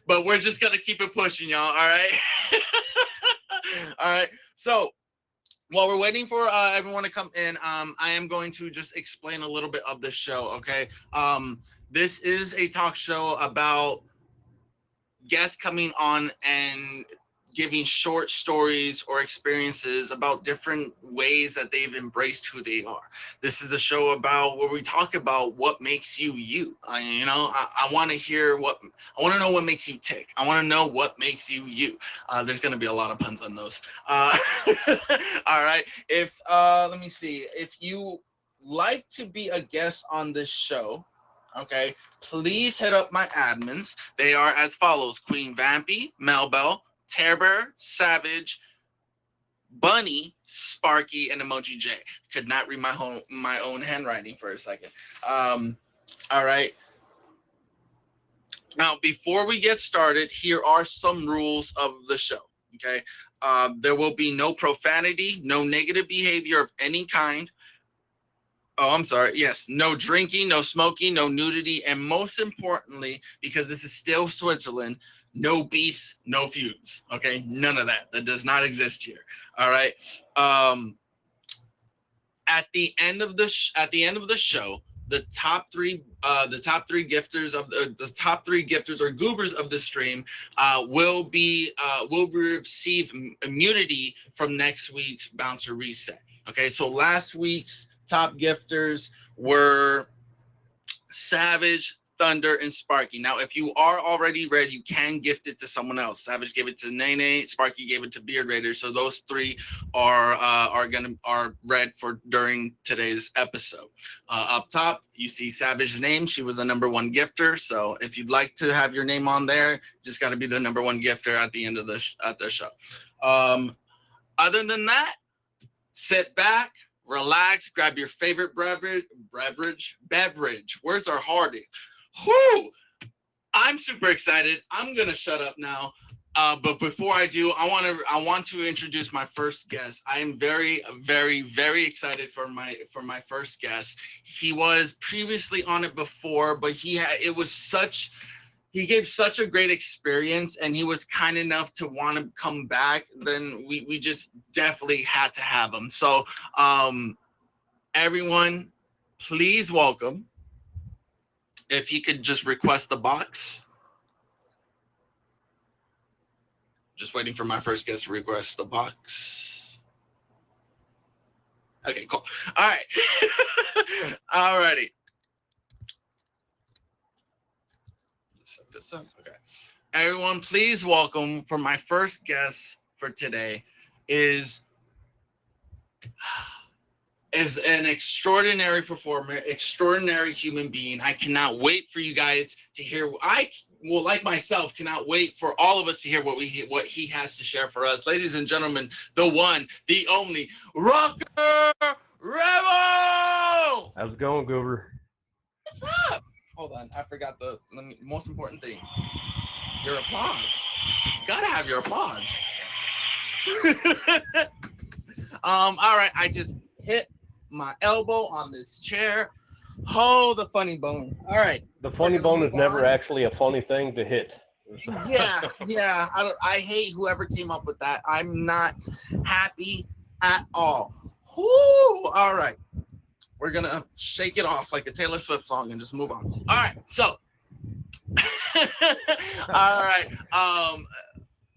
but we're just gonna keep it pushing, y'all. All right. All right. So while we're waiting for everyone to come in, I am going to just explain a little bit of the show. Okay. This is a talk show about guests coming on and giving short stories or experiences about different ways that they've embraced who they are. This is a show about where we talk about what makes you you. I want to hear I want to know what makes you tick. I want to know what makes you you. There's going to be a lot of puns on those. All right. If let me see. If you like to be a guest on this show, okay, please hit up my admins. They are as follows: Queen Vampy, Melbell, Terror, Savage, Bunny, Sparky, and Emoji J. Could not read my own handwriting for a second. All right. Now, before we get started, here are some rules of the show. Okay. There will be no profanity, no negative behavior of any kind. Oh, I'm sorry. Yes, no drinking, no smoking, no nudity, and most importantly, because this is still Switzerland, no beefs, no feuds. Okay, none of that. That does not exist here. All right. Um, at the end of the show, the top three gifters of the top three gifters or goobers of the stream will receive immunity from next week's bouncer reset. Okay, so last week's top gifters were Savage, Thunder, and Sparky. Now, if you are already red, you can gift it to someone else. Savage gave it to Nene, Sparky gave it to Beard Raider. So those three are red for during today's episode. Up top, you see Savage's name. She was the number one gifter. So if you'd like to have your name on there, just got to be the number one gifter at the end of the show. Other than that, sit back, relax, grab your favorite beverage. Words are hard. Whoo! I'm super excited. I'm gonna shut up now. But before I do, I want to introduce my first guest. I am very, very, very excited for my first guest. He was previously on it before, but he gave such a great experience, and he was kind enough to want to come back. Then we just definitely had to have him. So everyone, please welcome, if he could just request the box. Just waiting for my first guest to request the box. Okay, cool. All right. Alrighty. Set this up. Okay. Everyone, please welcome for my first guest for today is an extraordinary performer, extraordinary human being. I cannot wait for you guys to hear. I will, like myself, cannot wait for all of us to hear what he has to share for us. Ladies and gentlemen, the one, the only, Rocker Rebel! How's it going, Goober? What's up? Hold on, I forgot the most important thing. Your applause. You gotta have your applause. All right, I just hit my elbow on this chair. Oh, the funny bone. All right. The funny bone is never actually a funny thing to hit. Yeah. I hate whoever came up with that. I'm not happy at all. Whoo! All right. We're gonna shake it off like a Taylor Swift song and just move on. All right. So. All right.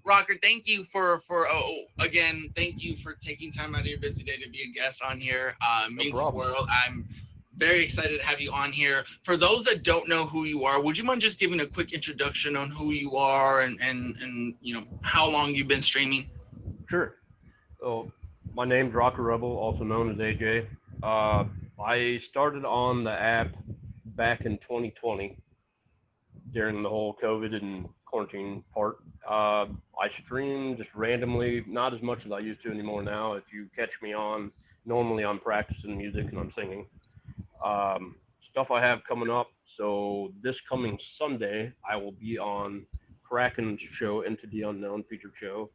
Rocker, thank you thank you for taking time out of your busy day to be a guest on here. Means the world. I'm very excited to have you on here. For those that don't know who you are, would you mind just giving a quick introduction on who you are and you know how long you've been streaming? Sure. So, my name's Rocker Rebel, also known as AJ. I started on the app back in 2020 during the whole COVID and quarantine part. I stream just randomly, not as much as I used to anymore now. If you catch me on, normally I'm practicing music and I'm singing. Stuff I have coming up. So this coming Sunday, I will be on Kraken's show, Into the Unknown featured show,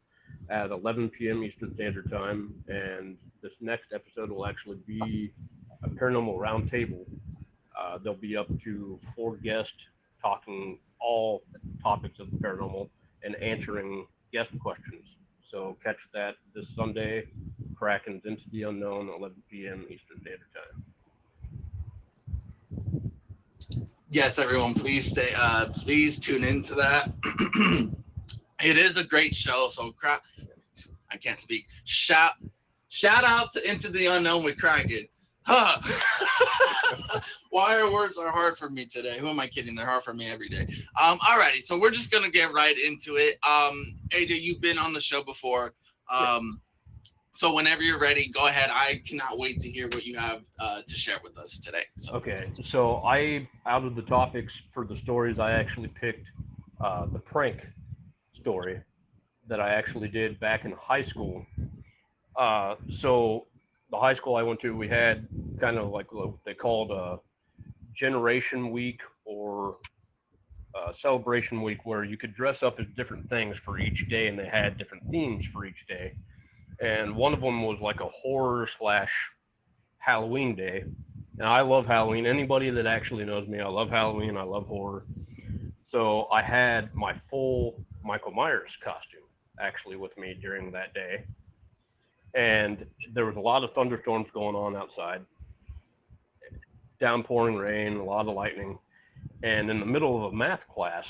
at 11 p.m. Eastern Standard Time. And this next episode will actually be a paranormal roundtable. There'll be up to 4 guests talking all topics of the paranormal and answering guest questions. So catch that this Sunday, Kraken's Into the Unknown, 11 p.m. Eastern Standard Time. Yes, everyone, please stay. Please tune into that. It is a great show. So crap, I can't speak. Shout out to Into the Unknown with Kraken. Huh. Why are words are hard for me today? Who am I kidding? They're hard for me every day. Alrighty, so we're just gonna get right into it. AJ, you've been on the show before. Yeah. So whenever you're ready, go ahead. I cannot wait to hear what you have to share with us today. So Okay, so out of the topics for the stories, I actually picked the prank story that I actually did back in high school. So the high school I went to, we had kind of like what they called a generation week or celebration week, where you could dress up as different things for each day, and they had different themes for each day. And one of them was like a horror slash Halloween day. And I love Halloween. Anybody that actually knows me, I love Halloween. I love horror. So I had my full Michael Myers costume actually with me during that day. And there was a lot of thunderstorms going on outside, downpouring rain, a lot of lightning. And in the middle of a math class,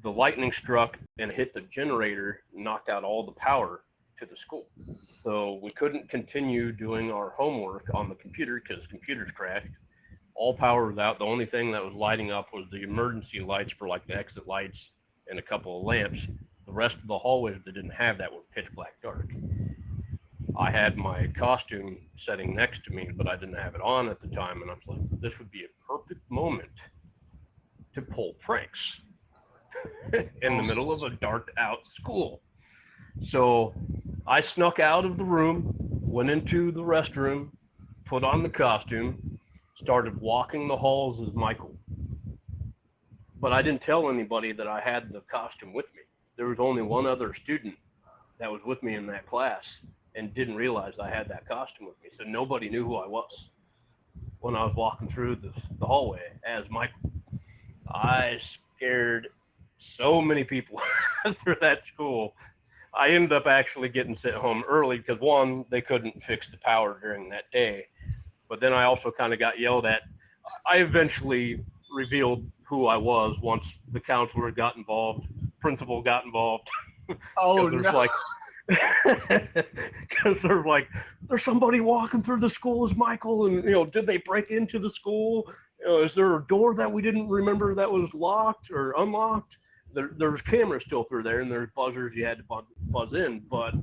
the lightning struck and hit the generator, knocked out all the power to the school. So we couldn't continue doing our homework on the computer because computers crashed. All power was out. The only thing that was lighting up was the emergency lights for like the exit lights and a couple of lamps. The rest of the hallways that didn't have that were pitch black dark. I had my costume setting next to me, but I didn't have it on at the time, and I was like, this would be a perfect moment to pull pranks in the oh, middle of a dark out school. So I snuck out of the room, went into the restroom, put on the costume, started walking the halls as Michael. But I didn't tell anybody that I had the costume with me. There was only one other student that was with me in that class and didn't realize I had that costume with me. So nobody knew who I was when I was walking through the hallway as Michael. I scared so many people through that school. I ended up actually getting sent home early because one, they couldn't fix the power during that day. But then I also kind of got yelled at. I eventually revealed who I was once the counselor got involved, principal got involved, oh because there's no. like, because there's like, there's somebody walking through the school as Michael, and did they break into the school? Is there a door that we didn't remember that was locked or unlocked? There's cameras still through there, and there's buzzers you had to buzz in, but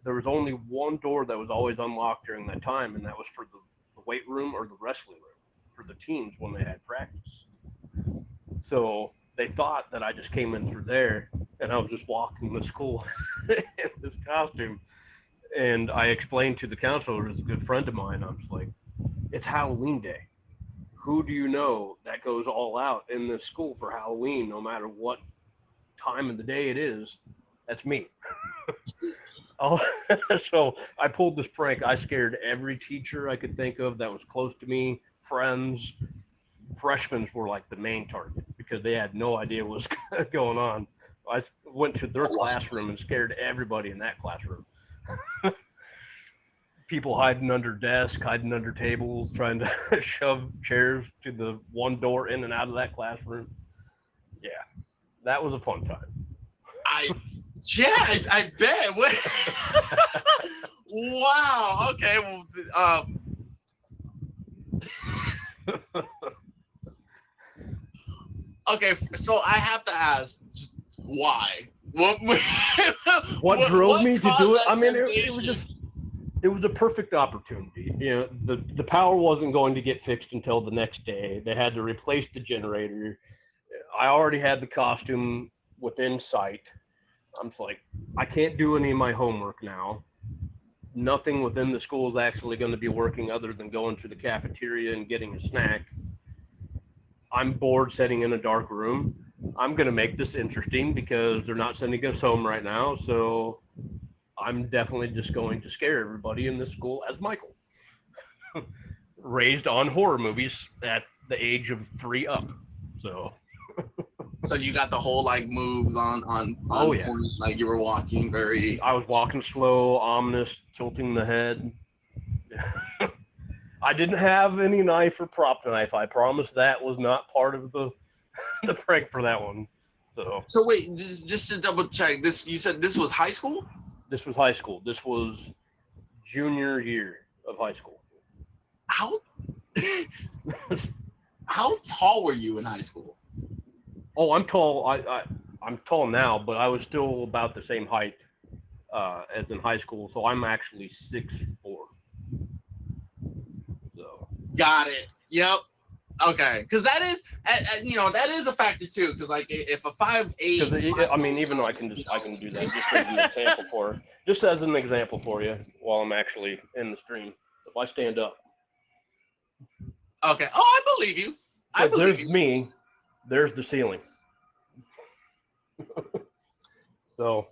there was only one door that was always unlocked during that time, and that was for the weight room or the wrestling room for the teams when they had practice. So they thought that I just came in through there, and I was just walking to school in this costume. And I explained to the counselor, who's a good friend of mine, I was like, it's Halloween day. Who do you know that goes all out in this school for Halloween, no matter what time of the day it is? That's me. Oh, so I pulled this prank. I scared every teacher I could think of that was close to me, friends. Freshmen were like the main target because they had no idea what was going on. I went to their classroom and scared everybody in that classroom. People hiding under desks, hiding under tables, trying to shove chairs to the one door in and out of that classroom. Yeah, that was a fun time. I yeah, I bet. Wow. Okay. Well, okay. So I have to ask, just why? What? What drove what me to caused do it? that I mean, it was temptation? just it was a perfect opportunity. The power wasn't going to get fixed until the next day. They had to replace the generator. I already had the costume within sight. I'm just like, I can't do any of my homework now. Nothing within the school is actually going to be working other than going to the cafeteria and getting a snack. I'm bored sitting in a dark room. I'm going to make this interesting because they're not sending us home right now. So I'm definitely just going to scare everybody in this school as Michael, raised on horror movies at the age of 3 up. So So you got the whole like moves on Oh yeah. point, like you were walking very. I was walking slow, ominous, tilting the head. I didn't have any knife or prop knife. I promise that was not part of the the prank for that one. So So wait, just to double check, this you said this was high school? this was high school. This was junior year of high school. How how tall were you in high school? Oh, I'm tall. I'm tall now, but I was still about the same height as in high school. So I'm actually 6'4". So Got it. Yep. Okay, because that is, that is a factor too. Because like, if a 5'8", because I mean, even though I can do that just as an example for you while I'm actually in the stream. If I stand up, Okay. Oh, I believe you. I so believe there's you. me, there's the ceiling. So,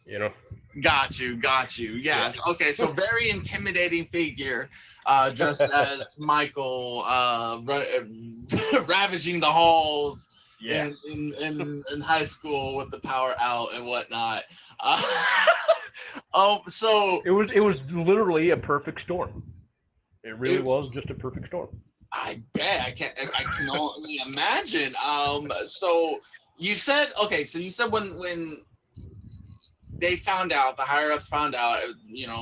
you know. Got you. Got you. Yes. Yeah. Okay. So very intimidating figure, just as Michael ravaging the halls Yeah. in high school with the power out and whatnot. So It was literally a perfect storm. It really it, was just a perfect storm. I bet I can only imagine. So you said okay. So you said when they found out, the higher ups found out,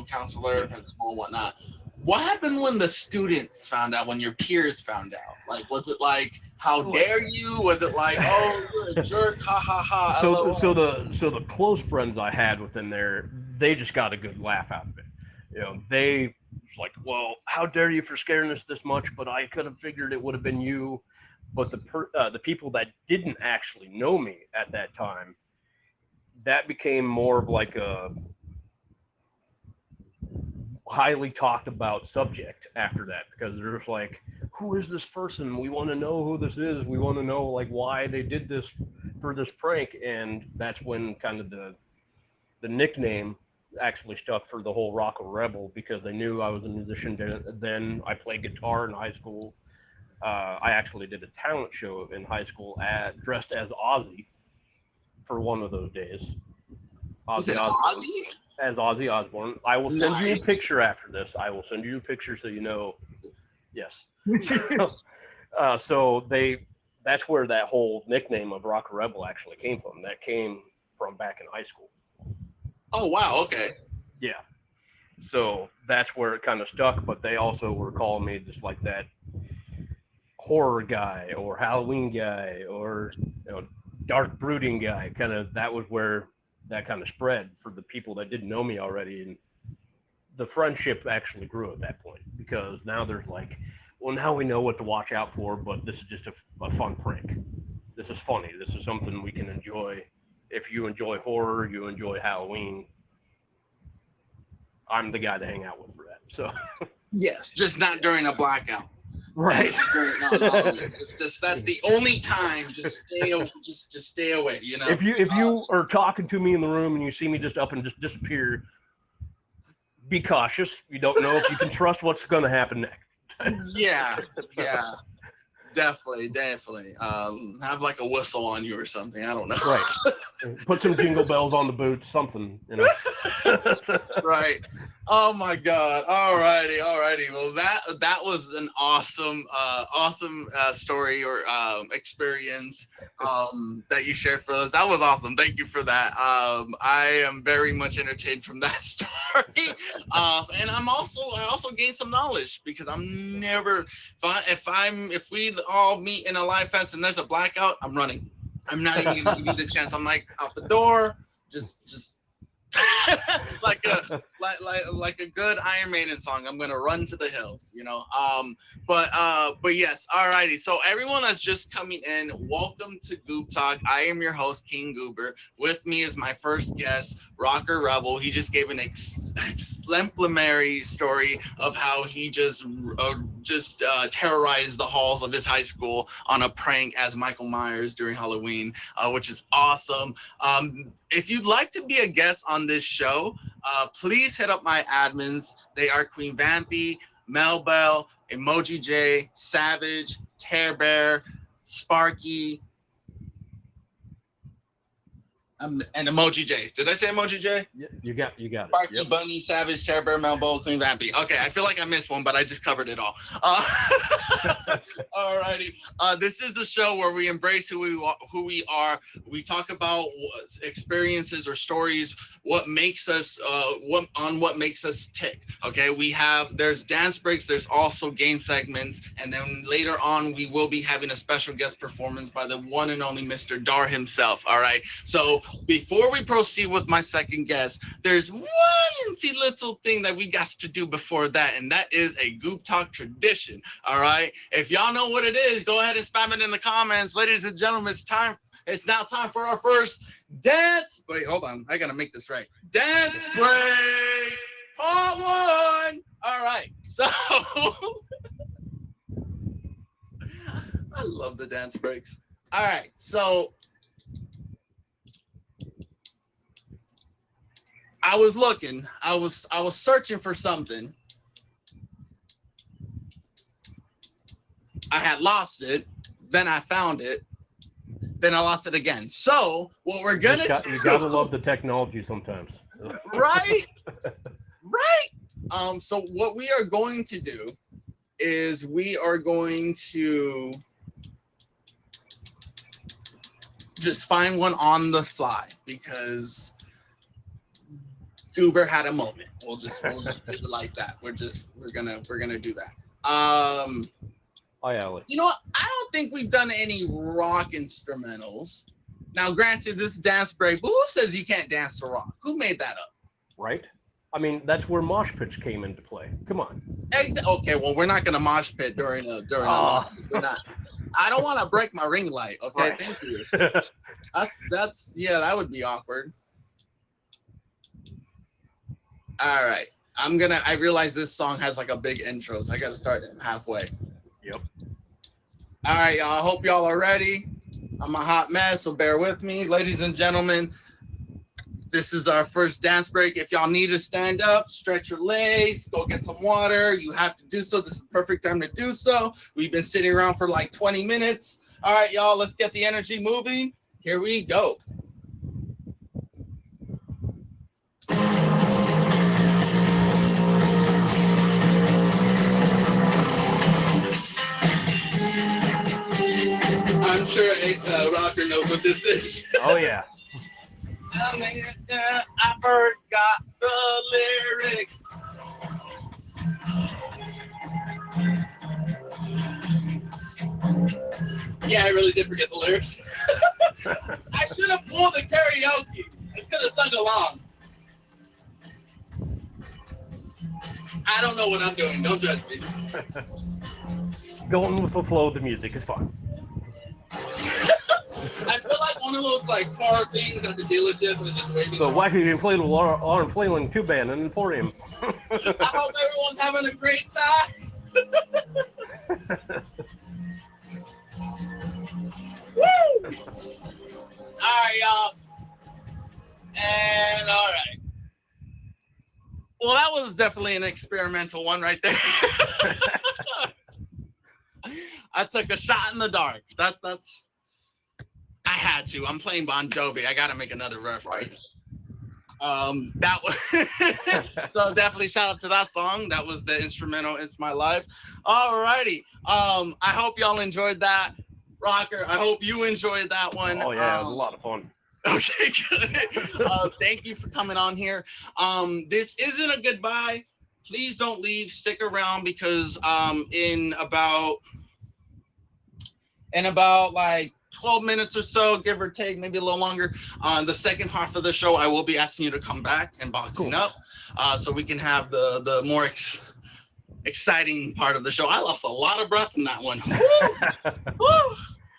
counselor, principal, and whatnot. What happened when the students found out, when your peers found out? Like, was it like, how dare you? Was it like, oh, you're a jerk, ha ha ha, So LOL? the close friends I had within there, they just got a good laugh out of it. They was like, well, how dare you for scaring us this much? But I could have figured it would have been you. But the people that didn't actually know me at that time, that became more of like a highly talked about subject after that, because they're just like, who is this person? We want to know who this is. We want to know like why they did this for this prank. And that's when kind of the nickname actually stuck for the whole Rocco Rebel, because they knew I was a musician. Then I played guitar in high school. I actually did a talent show in high school dressed as Ozzy for one of those days. You Ozzy said Osbourne. Ozzy? As Ozzy Osbourne. I will send you a Nice. picture after this. I will send you a picture so you know. Yes. So that's where that whole nickname of Rock Rebel actually came from. That came from back in high school. Oh, wow, okay. Yeah. So that's where it kind of stuck. But they also were calling me just like that horror guy or Halloween guy or dark brooding guy. Kind of that was where that kind of spread for the people that didn't know me already, and the friendship actually grew at that point, because now there's like, well, now we know what to watch out for, but this is just a fun prank. This is funny. This is something we can enjoy. If you enjoy horror, you enjoy Halloween, I'm the guy to hang out with for that. So, Yes, just not during a blackout. right. No. That's the only time. Just stay away. If you are talking to me in the room and you see me just up and just disappear, be cautious. You don't know if you can trust what's going to happen next. Yeah. Definitely. Have like a whistle on you or something. I don't know. Right. Put some jingle bells on the boots, something, Right. Oh my God. Alrighty. Well, that was an awesome story or experience that you shared for us. That was awesome. Thank you for that. I am very much entertained from that story. And I also gained some knowledge, because I'm never if we all meet in a live fest and there's a blackout, I'm running. I'm not even gonna give you the chance. I'm like out the door, just like a good Iron Maiden song. I'm gonna run to the hills, But yes, alrighty. So everyone that's just coming in, welcome to Goobtalk. I am your host, King Goober. With me is my first guest, Rocker Rebel. He just gave an exemplary story of how he just terrorized the halls of his high school on a prank as Michael Myers during Halloween, which is awesome. If you'd like to be a guest on this show, please hit up my admins. They are Queen Vampy, Mel Bell, Emoji J, Savage, Tear Bear, Sparky, And Emoji J. Did I say Emoji J? You got it. Sparky, Yep. Bunny, Savage, Chair Bear, Melbo, Queen Vampy. Okay, I feel like I missed one, but I just covered it all. Alrighty. This is a show where we embrace who we are. We talk about experiences or stories, what makes us, what makes us tick. Okay, there's dance breaks. There's also game segments, and then later on we will be having a special guest performance by the one and only Mr. Dar himself. All right. So before we proceed with my second guest, there's one little thing that we got to do before that, and that is a Goobtalk tradition. All right. If y'all know what it is, go ahead and spam it in the comments. Ladies and gentlemen, it's now time for our first dance. Wait, hold on. I gotta make this right. Dance break part one. All right. So I love the dance breaks. All right. So I was looking. I was searching for something. I had lost it. Then I found it. Then I lost it again. So what we're gonna do? You gotta love the technology sometimes. Right? Right? So what we are going to do is we are going to just find one on the fly because Goober had a moment. We'll just leave it like that. We're gonna do that. Hi, Alec. You know what? I don't think we've done any rock instrumentals. Now, granted, this dance break, but who says you can't dance to rock? Who made that up? Right? I mean, that's where mosh pits came into play. Come on. Okay, well, we're not gonna mosh pit during a. We're not. I don't want to break my ring light. Okay, right. Thank you. That's that would be awkward. All right, I realize this song has like a big intro, so I gotta start halfway. Yep. All right, y'all. I hope y'all are ready. I'm a hot mess, so bear with me. Ladies and gentlemen, this is our first dance break. If y'all need to stand up, stretch your legs, go get some water, you have to do so. This is the perfect time to do so. We've been sitting around for like 20 minutes. All right, y'all, let's get the energy moving. Here we go. I'm sure Rocker knows what this is. Oh, yeah. I forgot the lyrics. Yeah, I really did forget the lyrics. I should have pulled the karaoke. I could have sung along. I don't know what I'm doing. Don't judge me. Going with the flow of the music is fun. I feel like one of those like car things at the dealership is just waiting. So wacky inflatable arm flailing tube band and for him. I hope everyone's having a great time. Woo! All right, y'all. And all right. Well, that was definitely an experimental one right there. I took a shot in the dark. That's. I had to. I'm playing Bon Jovi. I got to make another reference. That was so definitely shout out to that song. That was the instrumental. It's My Life. All righty. I hope y'all enjoyed that. Rocker, I hope you enjoyed that one. Oh yeah, it was a lot of fun. Okay, good. Thank you for coming on here. This isn't a goodbye. Please don't leave. Stick around because in about like 12 minutes or so, give or take, maybe a little longer, on the second half of the show, I will be asking you to come back and boxing up so we can have the more exciting part of the show. I lost a lot of breath in that one. Woo!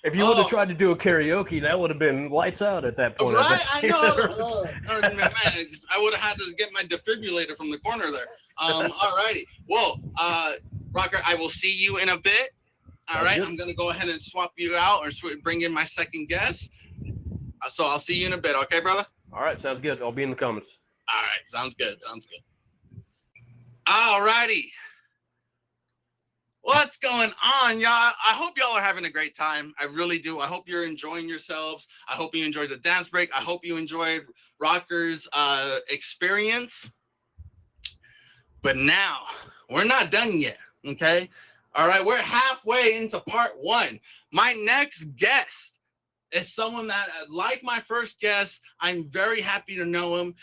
If you would have tried to do a karaoke, that would have been lights out at that point. Right, I know. Man, I would have had to get my defibrillator from the corner there. All righty. Well, Rocker, I will see you in a bit. All right, I'm going to go ahead and swap you out or bring in my second guest. So I'll see you in a bit. Okay, brother? All right, sounds good. I'll be in the comments. All right, sounds good. All righty. What's going on, y'all? I hope y'all are having a great time. I really do. I hope you're enjoying yourselves. I hope you enjoyed the dance break. I hope you enjoyed Rocker's experience. But now we're not done yet. Okay. All right. We're halfway into part one. My next guest is someone that, like my first guest, I'm very happy to know him.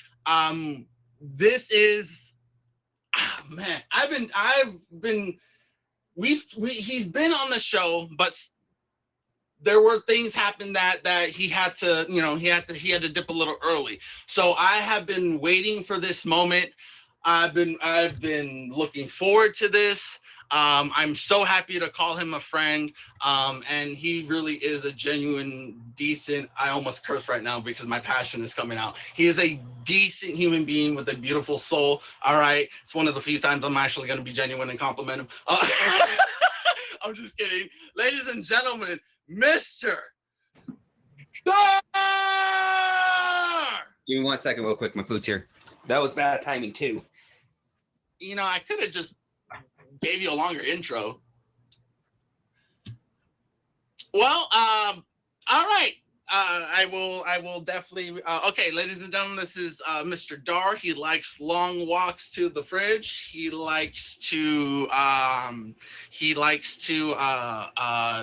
This is, man, he's been on the show, but there were things happen that he had to, he had to dip a little early. So I have been waiting for this moment. I've been looking forward to this. I'm so happy to call him a friend. And he really is a genuine, decent. I almost curse right now because my passion is coming out. He is a decent human being with a beautiful soul. All right, it's one of the few times I'm actually going to be genuine and compliment him. I'm just kidding, ladies and gentlemen. Mr. Dar! Give me 1 second, real quick. My food's here. That was bad timing too. I could have just gave you a longer intro. Well, all right. I will definitely. Okay, ladies and gentlemen, this is Mr. Dar. He likes long walks to the fridge. He likes to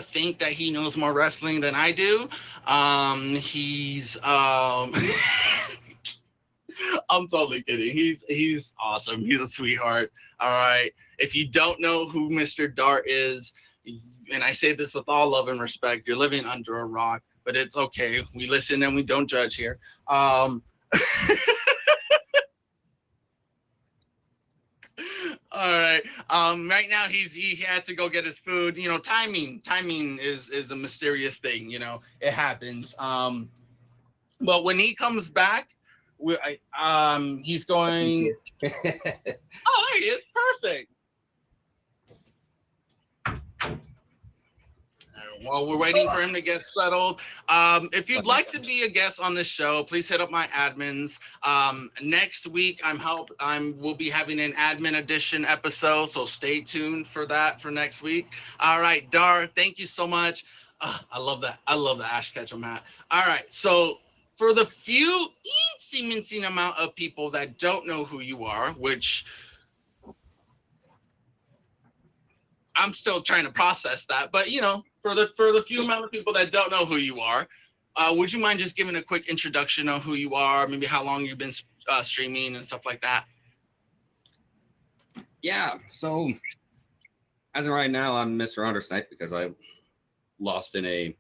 think that he knows more wrestling than I do. He's I'm totally kidding. He's awesome. He's a sweetheart. All right. If you don't know who Mr. Dart is, and I say this with all love and respect, you're living under a rock, but it's okay. We listen and we don't judge here. All right. Right now he had to go get his food. Timing is a mysterious thing. It happens. But when he comes back, he's going. Oh, there he is. Perfect. While we're waiting for him to get settled, if you'd like to be a guest on the show, please hit up my admins. Next week, we'll be having an admin edition episode, so stay tuned for that for next week. All right, Dar, thank you so much. I love that. I love the Ash Ketchum hat. All right, so for the few teensy amount of people that don't know who you are, which I'm still trying to process that, but for the few amount of people that don't know who you are, would you mind just giving a quick introduction of who you are, maybe how long you've been streaming and stuff like that? Yeah, so as of right now, I'm Mr. Undersnipe because I lost in a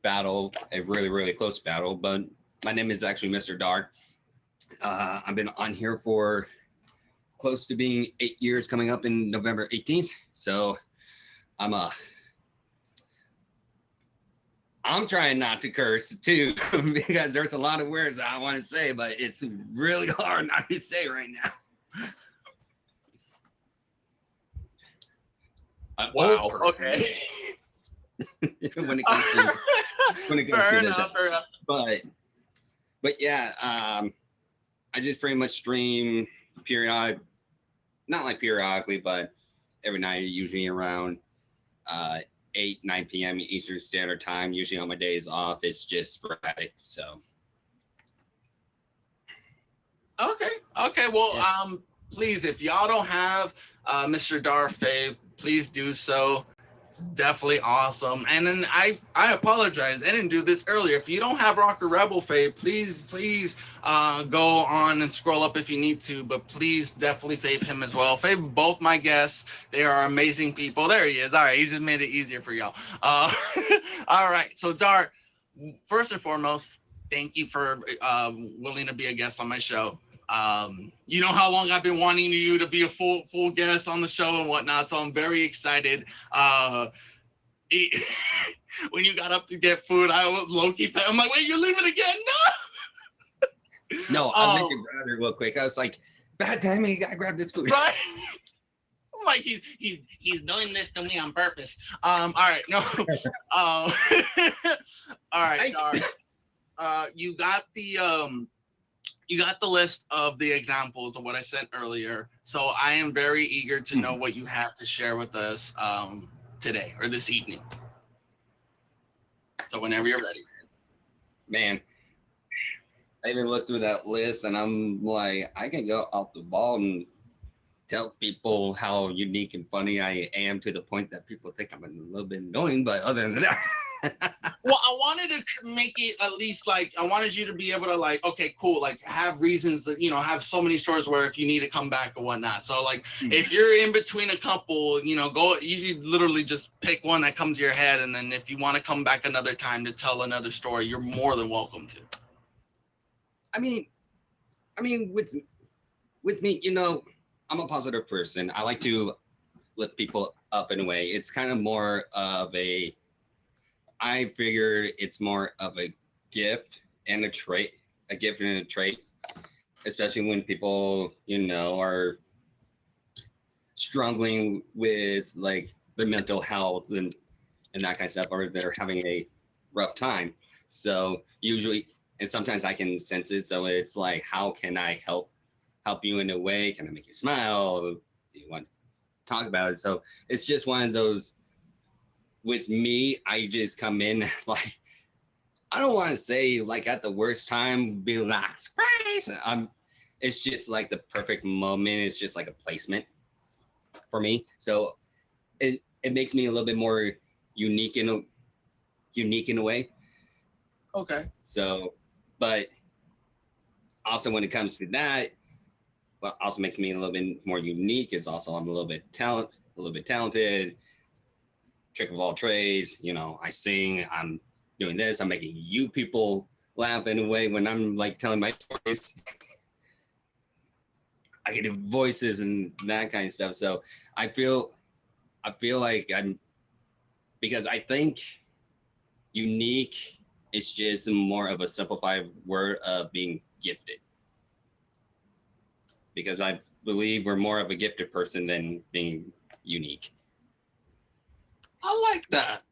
battle, a really, really close battle, but my name is actually Mr. Dark. I've been on here for close to being 8 years, coming up in November 18th. So I'm trying not to curse too because there's a lot of words I want to say, but it's really hard not to say right now. Wow. Okay. when it comes to Fair this, enough. but yeah, I just pretty much stream not like periodically, but every night, usually around 8, 9 p.m. Eastern Standard Time. Usually on my days off, it's just sporadic. So. Okay. Well, yeah. Please, if y'all don't have Mr. Dar Fave, please do so. It's definitely awesome. And then I apologize. I didn't do this earlier. If you don't have Rocker Rebel Fave, please go on and scroll up if you need to. But please definitely fave him as well. Fave both my guests. They are amazing people. There he is. All right. He just made it easier for y'all. All right. So Dar, first and foremost, thank you for willing to be a guest on my show. You know how long I've been wanting you to be a full guest on the show and whatnot, so I'm very excited. When you got up to get food, I was low-key. I'm like, wait, you're leaving again? No, I went to grab it real quick. I was like, bad timing, you gotta grab this food. Right? I'm like, he's doing this to me on purpose. All right, no. All right, sorry. You got the you got the list of the examples of what I sent earlier. So I am very eager to know what you have to share with us today or this evening. So whenever you're ready. Man, I even looked through that list and I'm like, I can go off the ball and tell people how unique and funny I am to the point that people think I'm a little bit annoying, but other than that. Well, I wanted to make it at least like I wanted you to be able to like, okay, cool, like have reasons that have so many stories where if you need to come back or whatnot. So like if you're in between a couple, go. You literally just pick one that comes to your head, and then if you want to come back another time to tell another story, you're more than welcome to. I mean, with me, I'm a positive person. I like to lift people up in a way. It's kind of more of I figure it's more of a gift and a trait, a gift and a trait, especially when people, are struggling with like their mental health and that kind of stuff, or they're having a rough time. So usually, and sometimes I can sense it. So it's like, how can I help you in a way? Can I make you smile? Do you want to talk about it? So it's just one of those. With me, I just come in like I don't want to say like at the worst time, be like surprise. It's just like the perfect moment. It's just like a placement for me. So it makes me a little bit more unique in a way. Okay. So, but also when it comes to that, what also makes me a little bit more unique is also I'm a little bit talented, trick of all trades. I sing, I'm doing this, I'm making you people laugh in a way when I'm like telling my stories. I can do voices and that kind of stuff. So I feel like I'm because I think unique is just more of a simplified word of being gifted. Because I believe we're more of a gifted person than being unique. I like that.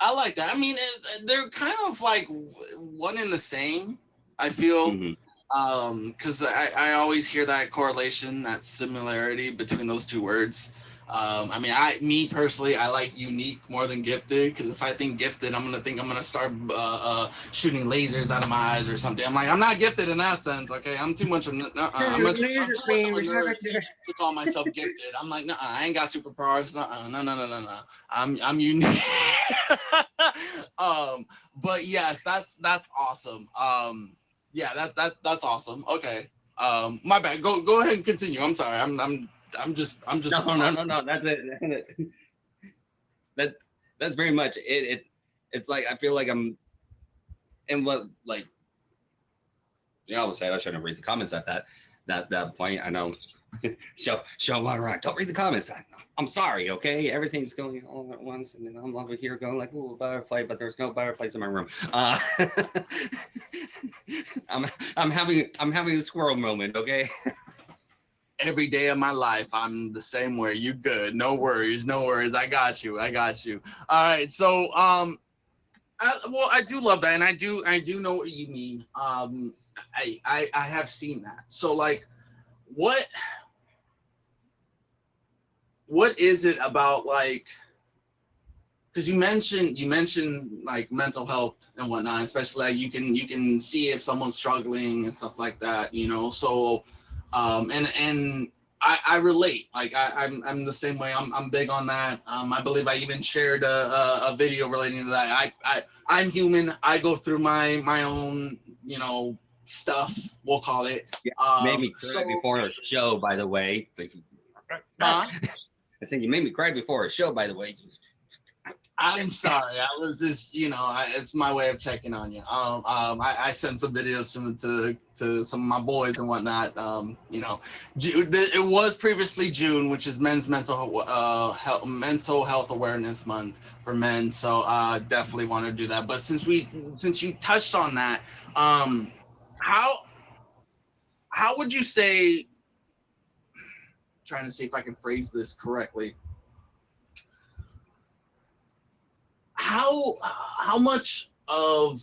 I like that. I mean, they're kind of like one and the same. I feel, Mm-hmm. Because I always hear that correlation, that similarity between those two words. I mean, me personally, I like unique more than gifted because if I think gifted, I'm gonna start shooting lasers out of my eyes or something. I'm like, I'm not gifted in that sense. Okay, I'm too much of I'm too much of a nerd to call myself gifted. I'm like, nah, I ain't got superpowers. No. I'm unique. But yes, that's awesome. Yeah, that's awesome. Okay. My bad. Go ahead and continue. I'm sorry. I'm just No. That's it. that that's very much it. It's like I feel like I'm and what like I would say I shouldn't read the comments at that point. I know. Show my right. Don't read the comments. I'm sorry. Okay, everything's going all at once, and then I'm over here going like, "Ooh, butterfly," but there's no butterflies in my room. I'm having a squirrel moment. Okay. every day of my life. I'm the same way. You good? No worries. No worries. I got you. I got you. All right. So I do love that, and I do know what you mean. I have seen that. So like, what what is it about like? Because you mentioned like mental health and whatnot, especially like you can see if someone's struggling and stuff like that, So, and I relate. Like I'm the same way. I'm big on that. I believe I even shared a video relating to that. I'm human. I go through my own stuff. We'll call it. Yeah, made me cry before a show, by the way. Huh? I said you made me cry before a show, by the way. I'm sorry. I was just, it's my way of checking on you. I sent some videos to some of my boys and whatnot. It was previously June, which is Men's Mental Health Awareness Month for men. So definitely want to do that. But since you touched on that, how would you say? Trying to see if I can phrase this correctly. How much of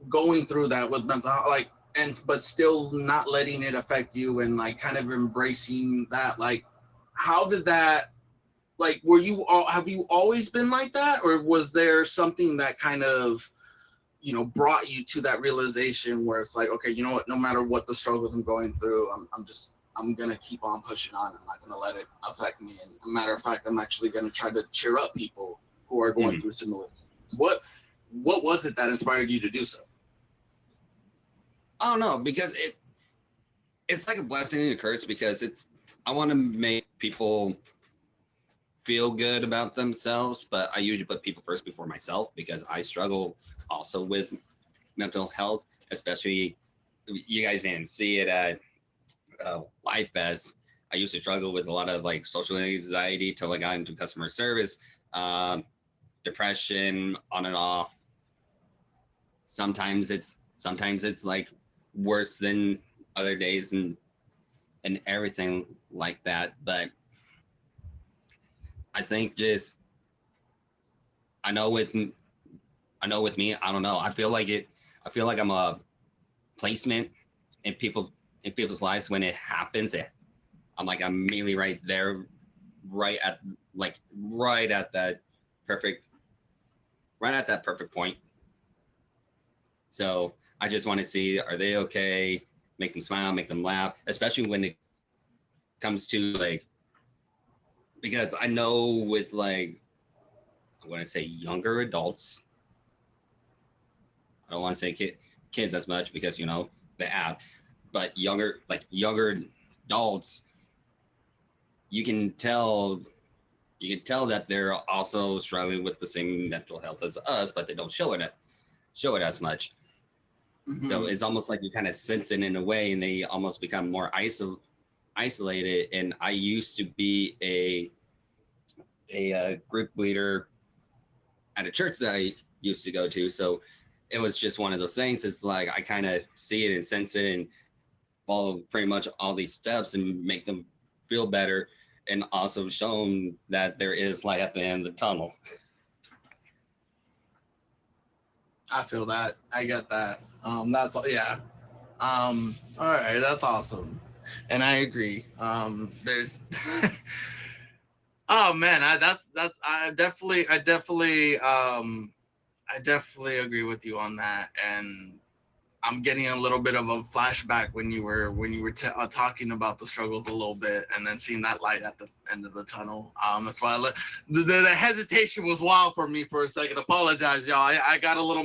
going through that with mental health, like, and but still not letting it affect you and like kind of embracing that, like, how did that, like, have you always been like that, or was there something that kind of brought you to that realization where it's like, okay, you know what, no matter what the struggles I'm going through, I'm gonna keep on pushing on. I'm not gonna let it affect me. And a matter of fact, I'm actually gonna try to cheer up people who are going through similar things. What was it that inspired you to do so? I don't know, because it's like a blessing and a curse, because I want to make people feel good about themselves, but I usually put people first before myself, because I struggle also with mental health, especially you guys didn't see it at Life Fest. I used to struggle with a lot of like social anxiety till I got into customer service, depression on and off. Sometimes it's like worse than other days, and everything like that. But I think just I know with I know with me, I don't know. I feel like I'm a placement in people's lives. When it happens, I'm immediately right there, right at right at that perfect perfect point. So I just want to see, are they okay? Make them smile, make them laugh, especially when it comes to like, because I know with like, I'm going to say younger adults. I don't want to say kids as much, because the app, but younger adults, you can tell that they're also struggling with the same mental health as us, but they don't show it as much. So Mm-hmm. it's almost like you kind of sense it in a way, and they almost become more isolated. And I used to be a group leader at a church that I used to go to, so it was just one of those things. It's like I kind of see it and sense it and follow pretty much all these steps and make them feel better, and also show them that there is light at the end of the tunnel. I feel that. I get that. That's yeah. All right, that's awesome, and I agree. There's oh man, that's I definitely agree with you on that, and I'm getting a little bit of a flashback when you were talking about the struggles a little bit, and then seeing that light at the end of the tunnel. That's why the hesitation was wild for me for a second. Apologize, y'all. I got a little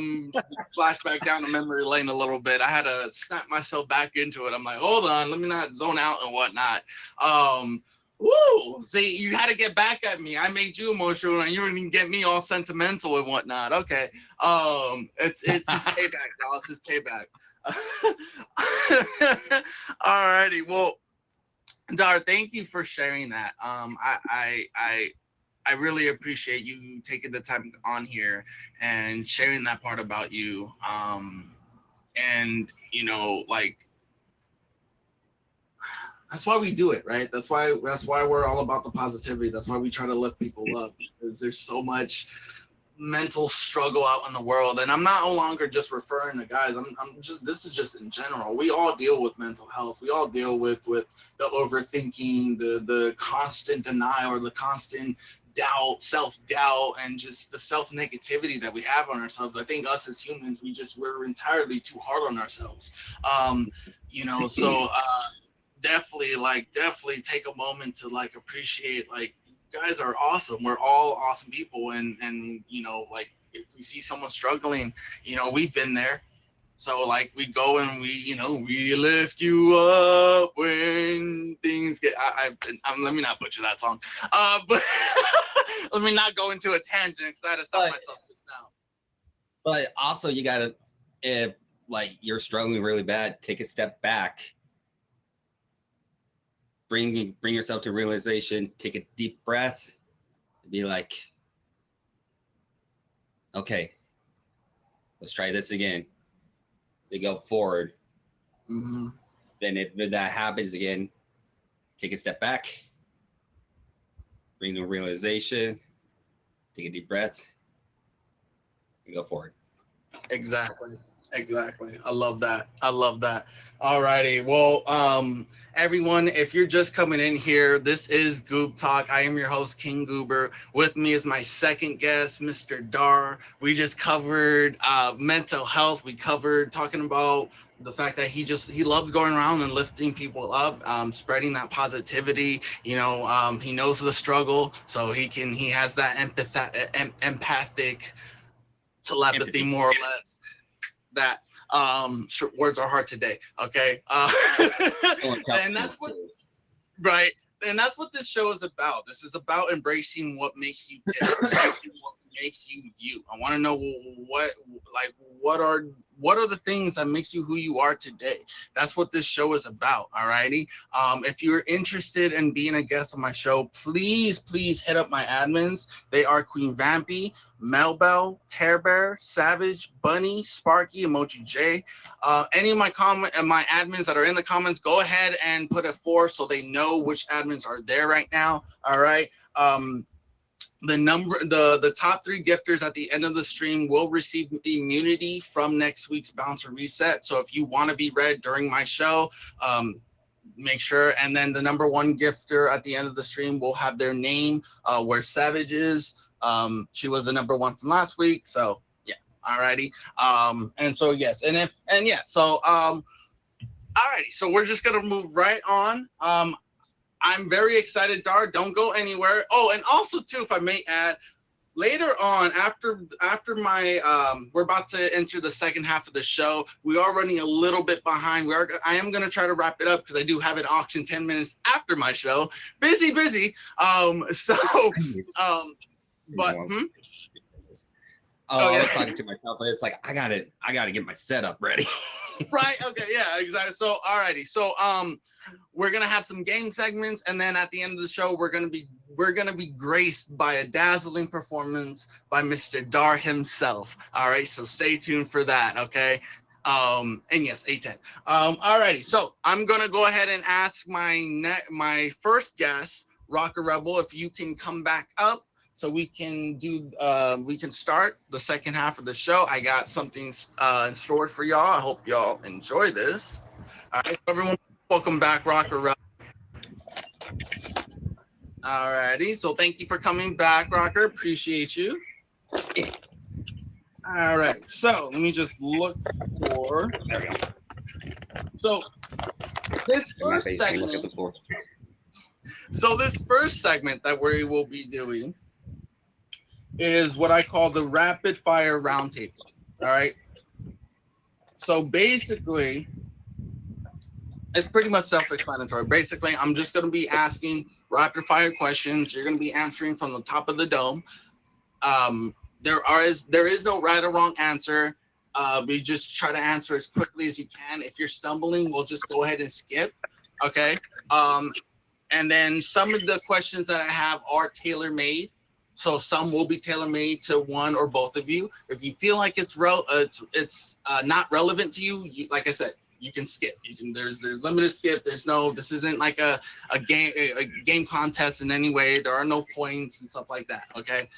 flashback down the memory lane a little bit. I had to snap myself back into it. I'm like, hold on, let me not zone out and whatnot. Um, Woo! See, you had to get back at me. I made you emotional, and you didn't even get me all sentimental and whatnot. Okay. It's his payback, y'all. It's his payback. Alrighty. Well, Dar, thank you for sharing that. I really appreciate you taking the time on here and sharing that part about you. And like, that's why we do it, right? That's why we're all about the positivity. That's why we try to lift people up, because there's so much mental struggle out in the world. And I'm not no longer just referring to guys. I'm just, this is just in general. We all deal with mental health. We all deal with the overthinking, the constant denial, or the constant doubt, self-doubt, and just the self-negativity that we have on ourselves. I think us as humans, we're entirely too hard on ourselves. So definitely take a moment to like appreciate, like, you guys are awesome. We're all awesome people, and like, if we see someone struggling, we've been there. So like, we go and we lift you up when things get. Let me not butcher that song. But let me not go into a tangent, because I had to stop But myself just now. but also you gotta, if like you're struggling really bad, take a step back, bring yourself to realization, take a deep breath, be like, okay, let's try this again. They go forward. Mm-hmm. Then if that happens again, take a step back, bring the realization, take a deep breath, and go forward. Exactly. Exactly. I love that. I love that. Alrighty. Well, everyone, if you're just coming in here, this is Goobtalk. I am your host, King Goober. With me is my second guest, Mr. Dar. We just covered mental health. We covered talking about the fact that he loves going around and lifting people up, spreading that positivity. He knows the struggle, so he has that empathic telepathy, Empathy. more or less. That words are hard today. Okay, Someone and tells that's me what to. right. And that's what this show is about. This is about embracing what makes you tick, embracing what makes you you. I want to know what like what are the things that makes you who you are today. That's what this show is about. Alrighty. If you're interested in being a guest on my show, please hit up my admins. They are Queen Vampy, Melbell, Tearbear, Savage, Bunny, Sparky, Emoji J. Any of my admins that are in the comments, go ahead and put a 4 so they know which admins are there right now. All right. The top 3 gifters at the end of the stream will receive immunity from next week's bouncer reset. So if you want to be read during my show, make sure. And then the number 1 gifter at the end of the stream will have their name, where Savage is. She was the number 1 from last week. So yeah. Alrighty. And so yes, and yeah. So alrighty. So we're just gonna move right on. I'm very excited, Dar. Don't go anywhere. Oh, and also too, if I may add, later on, after my we're about to enter the second half of the show. We are running a little bit behind. I am gonna try to wrap it up because I do have an auction 10 minutes after my show. Busy. So but No. hmm? Oh, Oh I yeah. was talking to myself, but it's like I gotta get my setup ready. Right. Okay. Yeah. Exactly. So, alrighty. So, we're gonna have some game segments, and then at the end of the show, we're gonna be graced by a dazzling performance by Mr. Dar himself. All right. So stay tuned for that. Okay. And yes, A10. Alrighty. So I'm gonna go ahead and ask my first guest, Rocker Rebel, if you can come back up so we can start the second half of the show. I got something in store for y'all. I hope y'all enjoy this. All right, so everyone, welcome back, Rocker Rebel. Alrighty, so thank you for coming back, Rocker. Appreciate you. All right, so let me just look for. There we go. So this My first face can look at segment. the floor. So this first segment that we will be doing is what I call the rapid fire roundtable. All right. So basically, it's pretty much self-explanatory. Basically, I'm just going to be asking rapid fire questions. You're going to be answering from the top of the dome. There is no right or wrong answer. We just try to answer as quickly as you can. If you're stumbling, we'll just go ahead and skip. Okay. And then some of the questions that I have are tailor-made. So some will be tailor-made to one or both of you. If you feel like it's not relevant to you, like I said, you can skip. You can there's limited skip. This isn't like a game contest in any way. There are no points and stuff like that. Okay.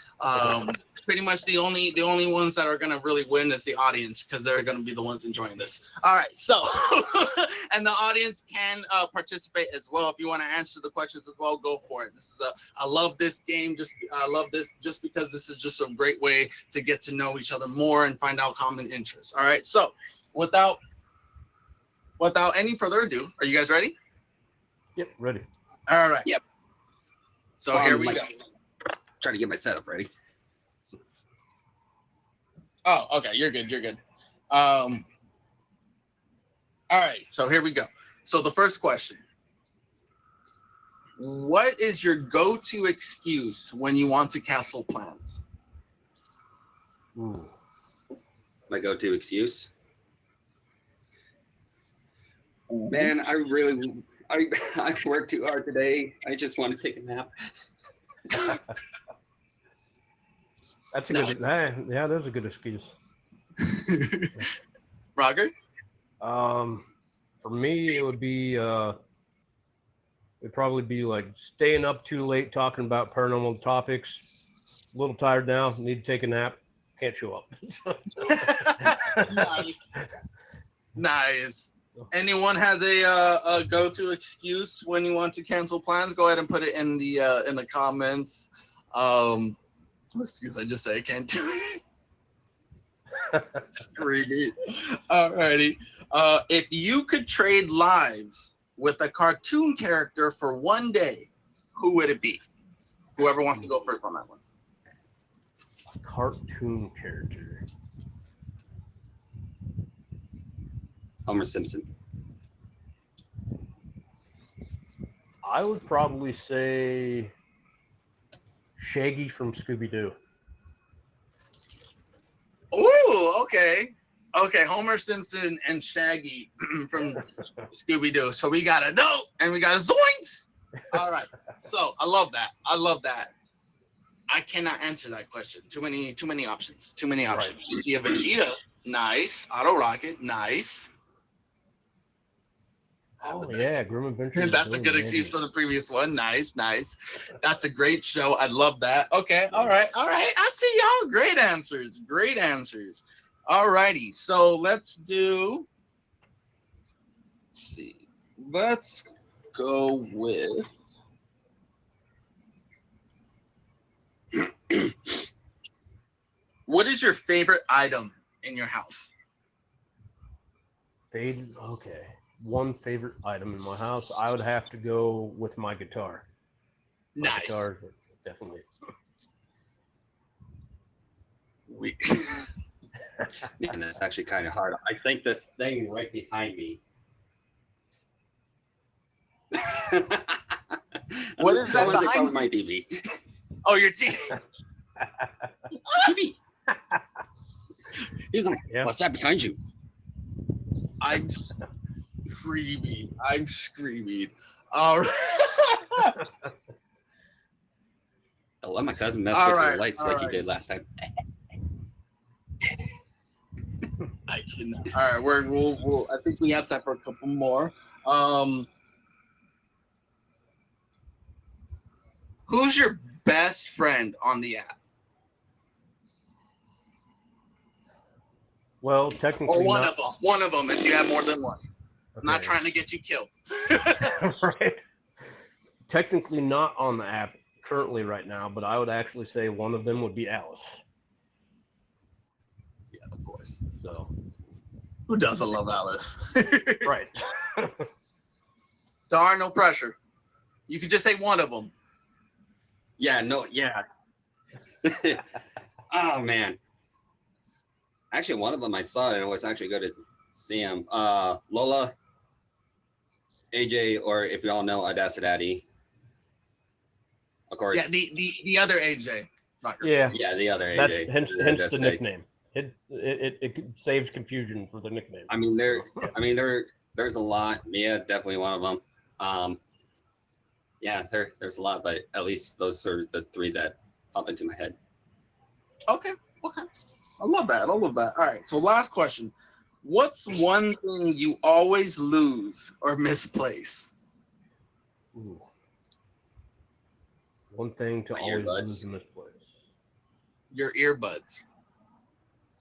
Pretty much the only ones that are gonna really win is the audience because they're gonna be the ones enjoying this. All right, so and the audience can participate as well. If you want to answer the questions as well, go for it. I love this game. I love this just because this is just a great way to get to know each other more and find out common interests. All right, so without any further ado, are you guys ready? Yep, ready. All right. Yep. So here we go. Trying to get my setup ready. Oh, okay. You're good. All right. So here we go. So the first question: what is your go-to excuse when you want to cancel plans? Ooh. My go-to excuse. Man, I worked too hard today. I just want to take a nap. That's a good. Yeah, there's a good excuse. Roger? For me, it'd probably be like staying up too late talking about paranormal topics. A little tired now. Need to take a nap. can't show up. Nice. Nice. Anyone has a go-to excuse when you want to cancel plans? Go ahead and put it in the comments. Excuse, I just say I can't do it. Screaming. Alrighty. If you could trade lives with a cartoon character for one day, who would it be? Whoever wants to go first on that one. Cartoon character. Homer Simpson. I would probably say Shaggy from Scooby-Doo. Ooh, okay. Okay, Homer Simpson and Shaggy from Scooby-Doo. So we got a no and we got a zoinks. All right. So I love that. I love that. I cannot answer that question. Too many options. Too many options. Right. See a Vegeta, nice. Auto Rocket, nice. Oh yeah, Grim Adventures. That's a good excuse for the previous one. Nice, nice. That's a great show. I love that. Okay, all right. I see y'all. Great answers. Great answers. All righty. So let's do. Let's see. Let's go with. What is your favorite item in your house? Okay. One favorite item in my house, I would have to go with my guitar. My Nice. guitar, definitely. Man, that's actually kind of hard. I think this thing right behind me. What is that What is it behind called? you? My TV. Oh, your teeth. TV. He's like, Yeah. what's that behind you? I'm screaming. I'm screaming. All right. I'll let my cousin mess All with right, your lights all like you right. did last time. I cannot. All right, we'll. I think we have time for a couple more. Who's your best friend on the app? Well, Or technically one not. of them. One of them, if you have more than one. I'm not Okay. trying to get you killed. Right. Technically not on the app currently right now, but I would actually say one of them would be Alice. Yeah, of course. So. Who doesn't love Alice? Right. Darn, no pressure. You could just say one of them. Yeah, no, yeah. Oh, man. Actually, one of them I saw, and it was actually good to see him. Lola, AJ, or if you all know, Audacity. Of course. Yeah, the other AJ. Yeah. Yeah, the other That's AJ. hence the Audacity. nickname. It saves confusion for the nickname. I mean, there's a lot. Mia, definitely one of them. Yeah, there's a lot, but at least those are the three that pop into my head. Okay. I love that. All right, so last question. What's one thing you always lose or misplace? Ooh. One thing to My always earbuds. lose in this place. Your earbuds.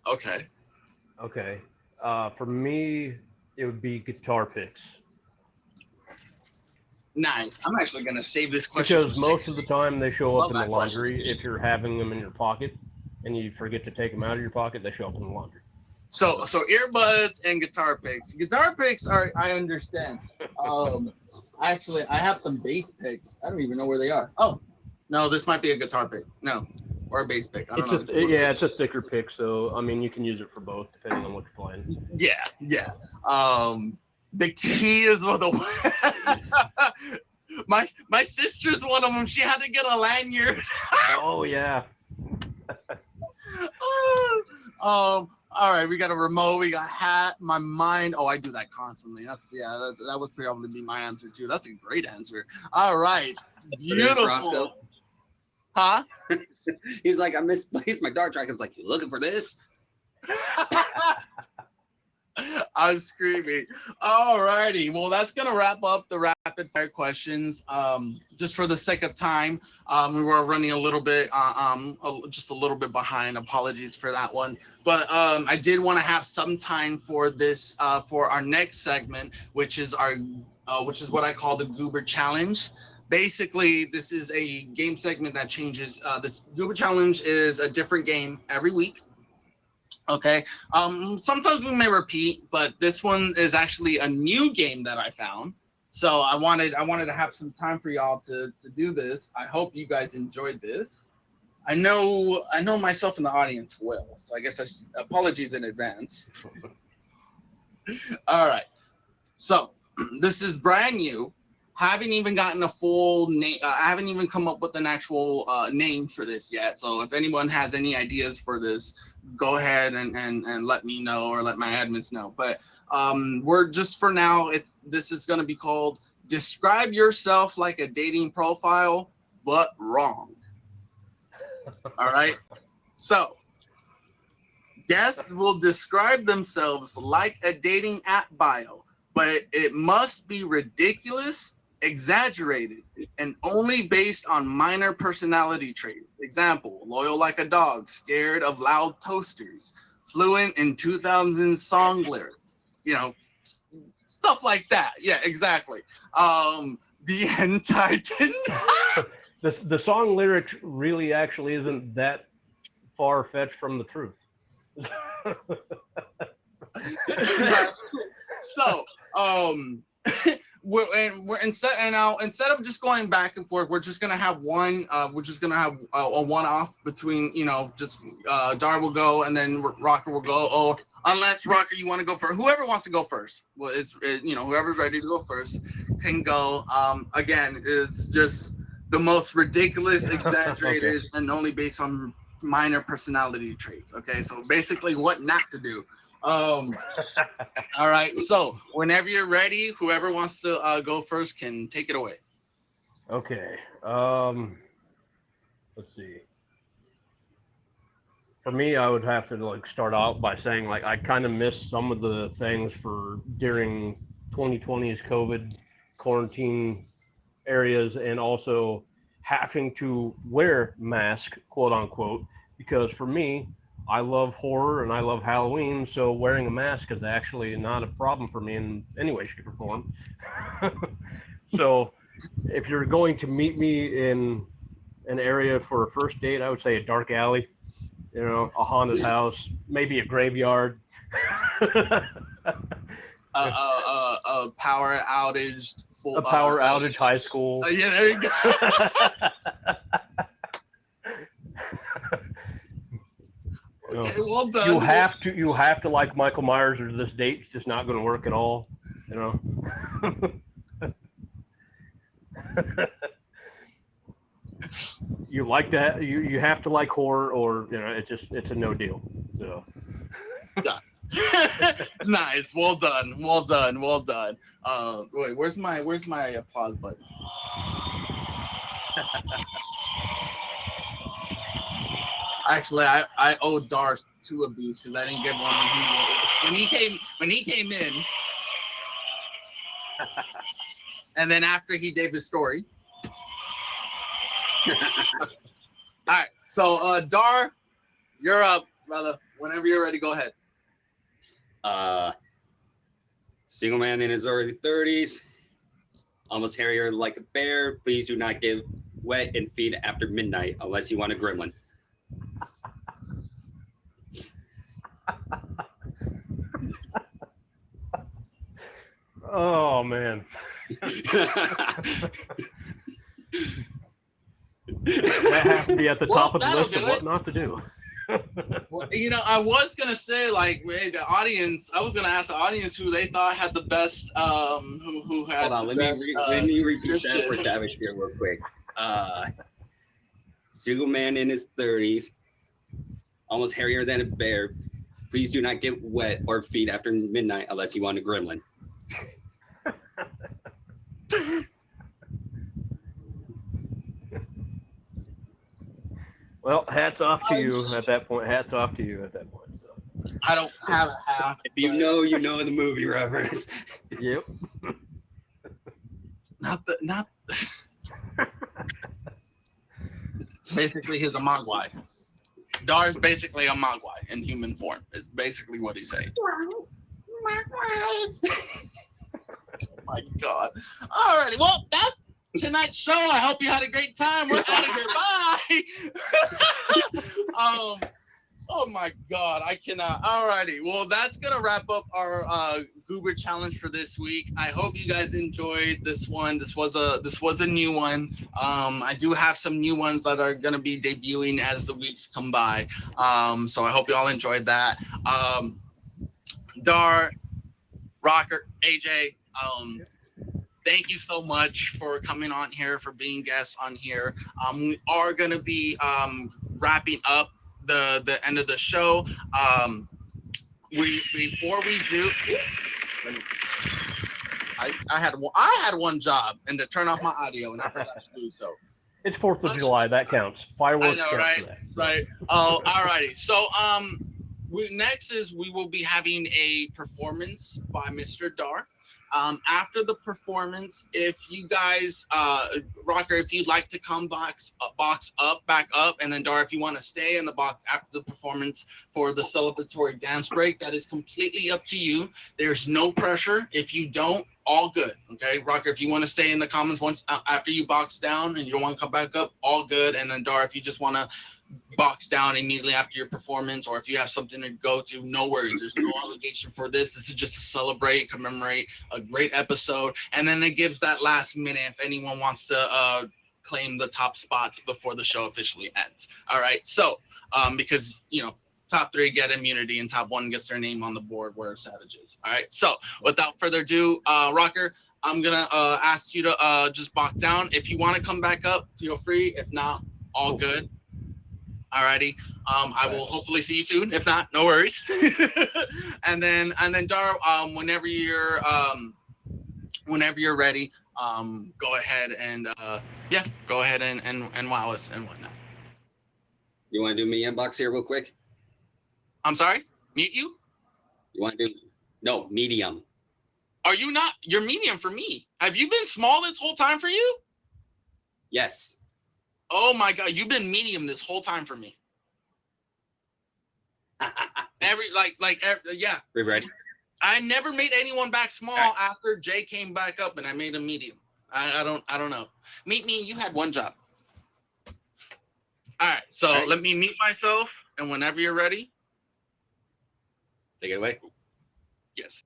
Okay. Okay. For me, it would be guitar picks. Nice. I'm actually gonna save this question. Because most of the time they show up Love in the that question. laundry. If you're having them in your pocket and you forget to take them out of your pocket, they show up in the laundry. So earbuds and guitar picks. Guitar picks are, I understand. Actually, I have some bass picks. I don't even know where they are. Oh, no, this might be a guitar pick. No, or a bass pick. I don't know. It's a thicker pick, so I mean you can use it for both depending on what you're playing. Yeah. The key is for the my sister's one of them. She had to get a lanyard. Oh yeah. All right, we got a remote, we got hat, my mind. Oh, I do that constantly. That would probably be my answer too. That's a great answer. All right, beautiful. Roscoe. Huh? He's like, I misplaced my dart track. I was like, you looking for this? I'm screaming. All righty. Well, that's gonna wrap up the Rapid rapid fire questions. Just for the sake of time, we were running a little bit, just a little bit behind. Apologies for that one. But I did want to have some time for this, for our next segment, which is which is what I call the Goober Challenge. Basically, this is a game segment that changes. The Goober Challenge is a different game every week. Okay. Sometimes we may repeat, but this one is actually a new game that I found. So I wanted to have some time for y'all to do this. I hope you guys enjoyed this. I know myself and the audience will. So I guess apologies in advance. All right. So this is brand new. Haven't even gotten a full name. I haven't even come up with an actual name for this yet. So if anyone has any ideas for this, go ahead and let me know or let my admins know. But we're just for now. This is going to be called "Describe Yourself Like a Dating Profile, but Wrong." All right. So guests will describe themselves like a dating app bio, but it must be ridiculous, exaggerated, and only based on minor personality traits. Example, loyal like a dog, scared of loud toasters, fluent in 2000s song lyrics, stuff like that. Yeah, exactly. The Titan. The song lyrics really actually isn't that far fetched from the truth. So, we're instead of just going back and forth, we're just gonna have one. We're just gonna have a one-off between, just Dar will go and then Rocker will go. Oh, unless Rocker, you want to go first. Whoever wants to go first. Well, whoever's ready to go first can go. Again, it's just the most ridiculous, exaggerated, Okay. and only based on minor personality traits. Okay, so basically, what not to do. All right. So whenever you're ready, whoever wants to go first can take it away. Okay. Let's see. For me, I would have to start out by saying I kind of missed some of the things for during 2020's COVID quarantine areas, and also having to wear mask, quote unquote, because for me, I love horror and I love Halloween, so wearing a mask is actually not a problem for me in any way, shape, or form. So if you're going to meet me in an area for a first date, I would say a dark alley, a haunted house, maybe a graveyard. A power outage. A power outage high school. Yeah, there you go. Okay, well done. You have to like Michael Myers, or this date's just not going to work at all. You like that? You have to like horror, or it's a no deal. So. Yeah. Nice. Well done. Well done. Well done. Wait, where's my applause button? Actually, I owe Dar 2 of these because I didn't get one when he came in, and then after he gave his story. All right, so Dar, you're up, brother. Whenever you're ready, go ahead. Single man in his early 30s, almost hairier like a bear. Please do not get wet and feed after midnight unless you want a gremlin. Oh man. That has to be at the top of the list of what not to do. Well, I was gonna say the audience. I was gonna ask the audience who they thought had the best. Who had. Hold on, let me repeat that for Savage here real quick. Single man in his 30s, almost hairier than a bear. Please do not get wet or feed after midnight unless you want a gremlin. Well, hats off to you at that point. So. I don't have a half. If you know the movie reference. Yep. not. Basically, he's a Mogwai. Dar is basically a Mogwai in human form. It's basically what he's saying. My God. Alrighty. Well, that's tonight's show. I hope you had a great time. We're out of here. Bye. Oh my God, I cannot. Alrighty, well, that's gonna wrap up our Goober challenge for this week. I hope you guys enjoyed this one. This was a new one. I do have some new ones that are gonna be debuting as the weeks come by. So I hope you all enjoyed that. Dar, Rocker, AJ, thank you so much for coming on here, for being guests on here. We are gonna be wrapping up the end of the show. Before we do, I had one job, and to turn off my audio, and I forgot to do so. It's 4th of July. That counts. Fireworks I know, count right? for that. Right. Oh, alrighty. So next is we will be having a performance by Mr. Dar. After the performance, if you guys, Rocker, if you'd like to come back up, and then Dar, if you want to stay in the box after the performance for the celebratory dance break, that is completely up to you. There's no pressure. If you don't, all good. Okay, Rocker, if you want to stay in the comments once after you box down and you don't want to come back up, all good. And then Dar, if you just want to box down immediately after your performance, or if you have something to go to, no worries. There's no obligation for this. This is just to celebrate, commemorate a great episode, and then it gives that last minute if anyone wants to claim the top spots before the show officially ends. All right, so because top 3 get immunity and top 1 gets their name on the board where Savage is. All right, so without further ado, Rocker, I'm gonna ask you to just box down. If you want to come back up, feel free. If not, all good. Alrighty. I will hopefully see you soon. If not, no worries. and then Dar, whenever you're ready, go ahead and go ahead and wow us and whatnot. You want to do me inbox here real quick? I'm sorry? Mute you? You want to do no medium? Are you not? You're medium for me. Have you been small this whole time for you? Yes. Oh my God, you've been medium this whole time for me. Yeah. We ready? I never made anyone back small after Jay came back up, and I made him medium. I don't know. Meet me. You had one job. All right. So let me mute myself, and whenever you're ready, take it away. Yes.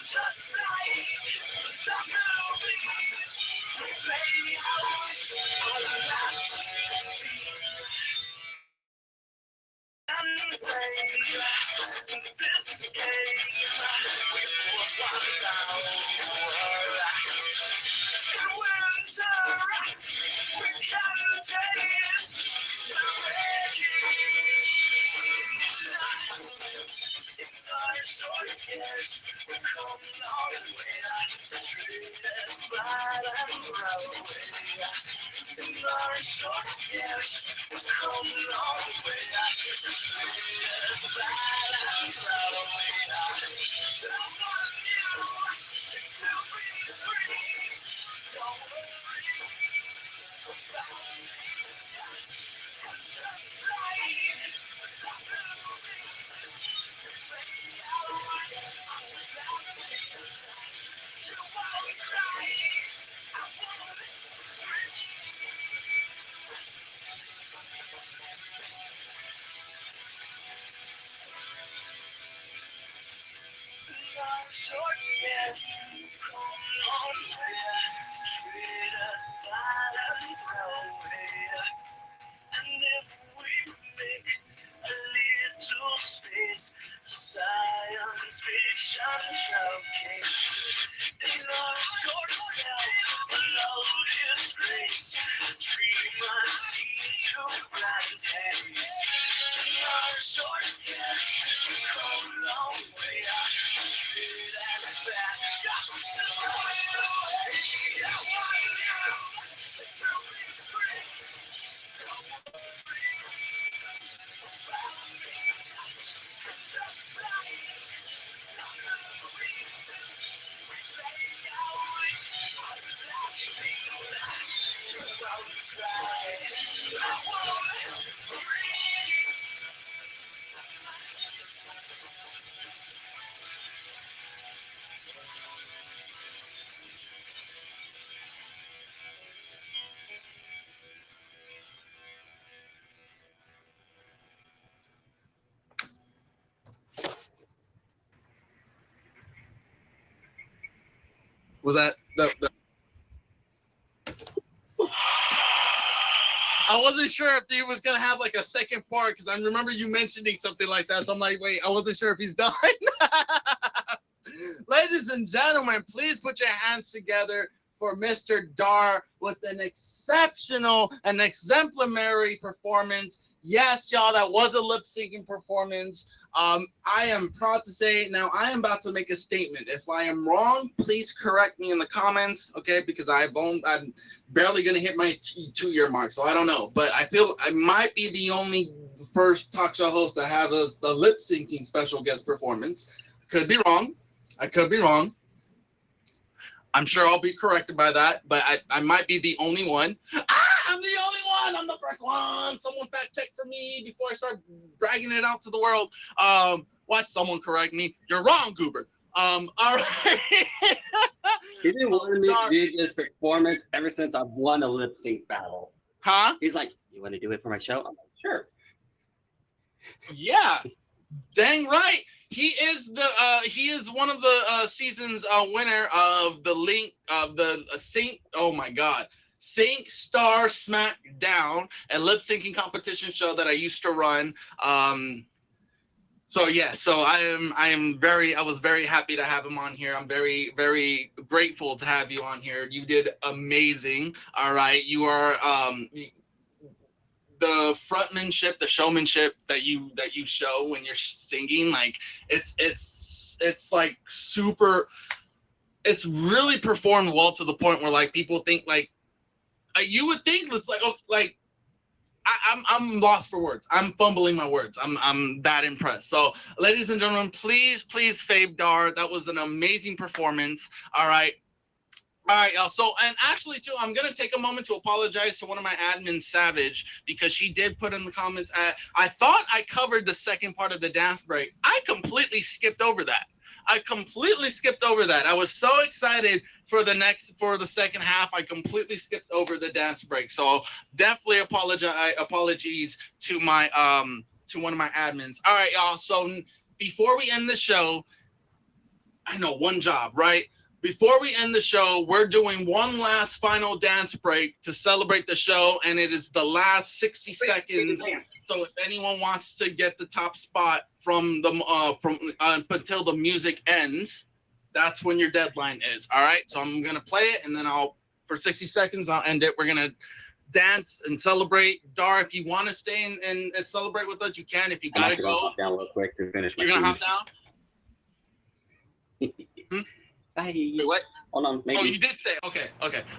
Just like the movies we play out on the last scene and play this game. We both want down in winter. We can taste the rain. So yes, we come all the way to treat it right and proud. In our short yes, we come all the way to treat it right and proud. I want you to be free. Don't worry about me. I'm just like the movies. long short years come long way to treat a violent throwaway. And if we make a little space to science fiction showcase in our short film, a low disgrace, dreamers seem to blind taste. In our short years, we come a long way, to straight and back, just to throw it away. Yeah, why now? To be free. Was that the I wasn't sure if he was gonna have like a second part because I remember you mentioning something like that. So I'm like, wait, I wasn't sure if he's done. Ladies and gentlemen, please put your hands together for Mr. Dar with an exceptional and exemplary performance. Yes, y'all, that was a lip syncing performance. I am proud to say now I am about to make a statement. If I am wrong, please correct me in the comments, okay? Because I'm barely gonna hit my 2-year mark, so I don't know. But I feel I might be the only first talk show host to have the lip syncing special guest performance. Could be wrong. I could be wrong. I'm sure I'll be corrected by that, but I might be the only one. I'm the only one. I'm the first one. Someone fact check for me before I start bragging it out to the world. Watch someone correct me. You're wrong, Goober. All right. He's been wanting me to do this performance ever since I've won a lip sync battle. Huh? He's like, "You want to do it for my show?" I'm like, "Sure." Yeah. Dang right. He is one of the season's winner of the link of the Sync. Oh my God. Sync Star Smackdown, a lip syncing competition show that I used to run. So yeah, so I was very happy to have him on here. I'm very, very grateful to have you on here. You did amazing. All right. You are the frontmanship, the showmanship that you show when you're singing, like it's like super, it's really performed well to the point where like people think like you would think it's like, oh, like I'm lost for words. I'm fumbling my words. I'm that impressed. So, ladies and gentlemen, please fave Dar. That was an amazing performance. All right, y'all. So, and actually, too, I'm gonna take a moment to apologize to one of my admins, Savage, because she did put in the comments. I thought I covered the second part of the dance break. I completely skipped over that. I was so excited for the second half. I completely skipped over the dance break. So definitely apologies to my to one of my admins. All right, y'all. So before we end the show, I know one job, right? Before we end the show, we're doing one last final dance break to celebrate the show, and it is the last 60 seconds. So if anyone wants to get the top spot from until the music ends, that's when your deadline is. All right. So I'm gonna play it, and then for 60 seconds I'll end it. We're gonna dance and celebrate. Dar, if you want to stay and celebrate with us, you can. If you gotta go, hop down real quick to finish. You're gonna hop down. Bye. Wait, what? Hold on, maybe. Oh, you did stay. Okay.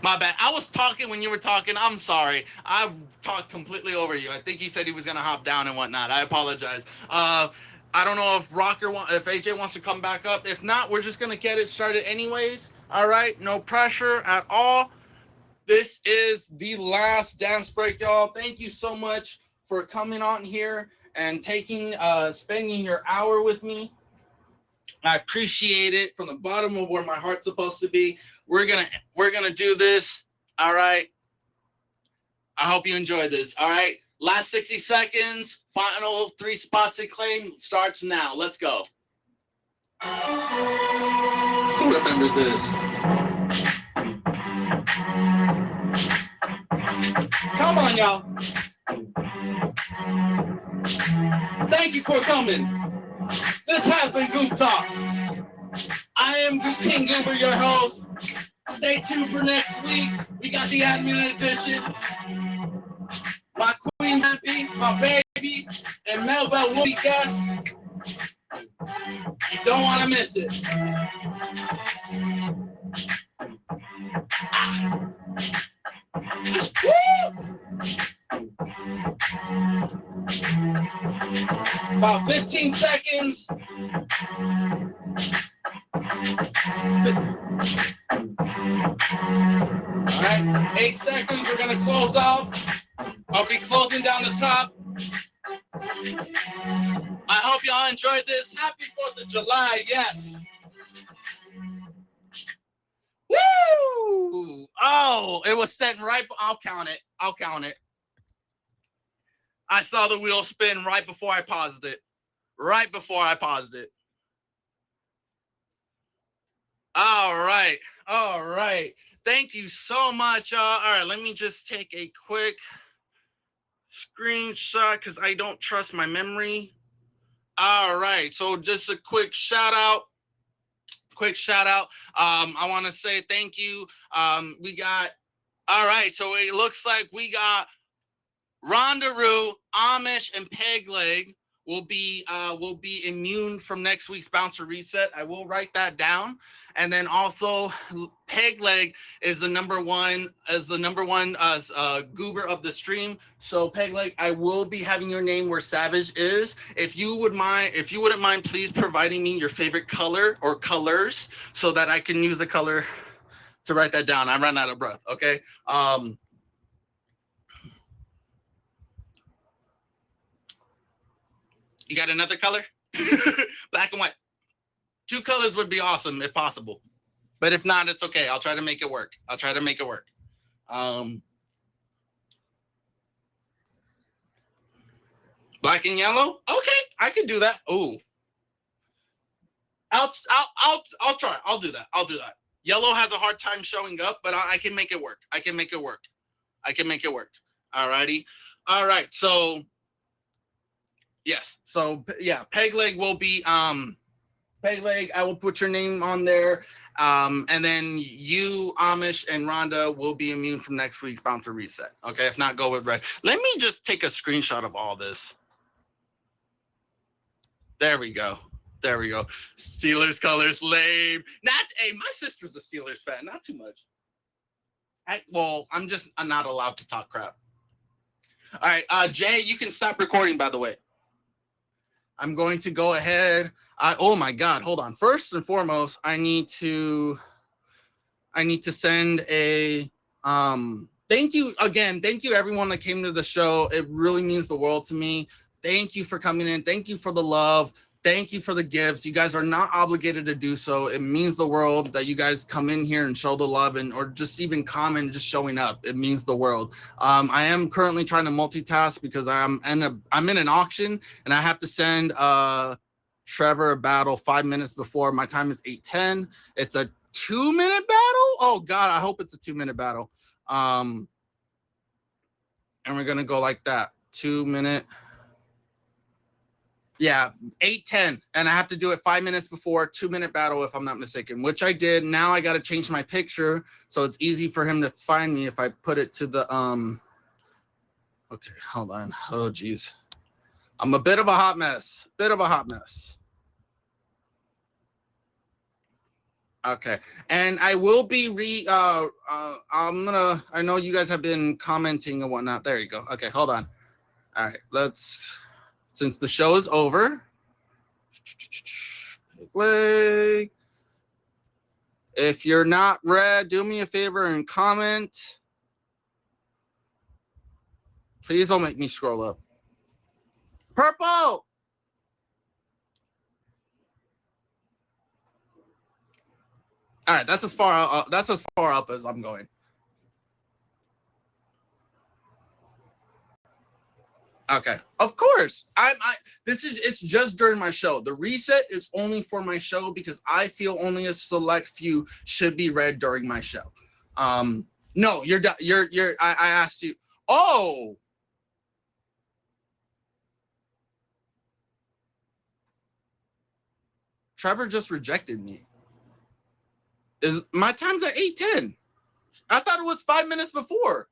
My bad. I was talking when you were talking. I'm sorry. I talked completely over you. I think he said he was gonna hop down and whatnot. I apologize. I don't know if if AJ wants to come back up. If not, we're just gonna get it started anyways. All right. No pressure at all. This is the last dance break, y'all. Thank you so much for coming on here and spending your hour with me. I appreciate it from the bottom of where my heart's supposed to be. We're gonna do this. All right. I hope you enjoyed this. All right. Last 60 seconds. Final 3 spots to claim starts now. Let's go. Who remembers this? Come on, y'all. Thank you for coming. This has been Goobtalk. I am King Goober, your host. Stay tuned for next week. We got the admin edition. My queen happy, my baby, and Melba will be guests. You don't want to miss it. About 15 seconds. All right, 8 seconds. We're gonna close off. I'll be closing down the top. I hope y'all enjoyed this. Happy 4th of July, yes. Woo! Oh, it was sent right. I'll count it. I'll count it. I saw the wheel spin right before I paused it. Right before I paused it. All right. All right. Thank you so much, y'all. All right, let me just take a quick screenshot because I don't trust my memory. All right. So just a quick shout out. I want to say thank you. We got, all right. So it looks like we got Rondaroo, Amish, and Pegleg will be immune from next week's bouncer reset. I will write that down. And then also Pegleg is the number one goober of the stream. So Pegleg, I will be having your name where Savage is. If you wouldn't mind, please providing me your favorite color or colors so that I can use the color to write that down. I ran out of breath. Okay. You got another color? Black and white. 2 colors would be awesome if possible. But if not, it's okay. I'll try to make it work. Black and yellow? Okay, I could do that. Oh. I'll try. I'll do that. Yellow has a hard time showing up, but I can make it work. I can make it work. Alrighty. All right. So yes. So yeah, Pegleg will be Pegleg. I will put your name on there. And then you, Amish, and Rhonda will be immune from next week's bouncer reset. Okay, if not, go with red. Let me just take a screenshot of all this. There we go. Steelers colors, lame. My sister's a Steelers fan. Not too much. I'm not allowed to talk crap. All right, Jay, you can stop recording, by the way. I'm going to go ahead. Oh my God, hold on. First and foremost, I need to send a thank you again. Thank you everyone that came to the show. It really means the world to me. Thank you for coming in. Thank you for the love. Thank you for the gifts. You guys are not obligated to do so. It means the world that you guys come in here and show the love or just even comment, just showing up. It means the world. I am currently trying to multitask because I'm in an auction and I have to send Trevor a battle 5 minutes before. My time is 8:10. It's a 2-minute battle. Oh God, I hope it's a 2-minute battle. And we're gonna go like that. 2-minute. Yeah, 8:10, and I have to do it 5 minutes before. 2-minute battle, if I'm not mistaken, which I did. Now I got to change my picture so it's easy for him to find me if I put it to the Okay, hold on. Oh geez, I'm a bit of a hot mess. Okay, and I will be I know you guys have been commenting and whatnot. There you go. Okay, hold on. All right, since the show is over, if you're not red, do me a favor and comment. Please don't make me scroll up. Purple. All right, that's as far up as I'm going. Okay, of course. It's just during my show. The reset is only for my show because I feel only a select few should be read during my show. No, I asked you. Oh, Trevor just rejected me. Is my time's at 8:10? I thought it was 5 minutes before.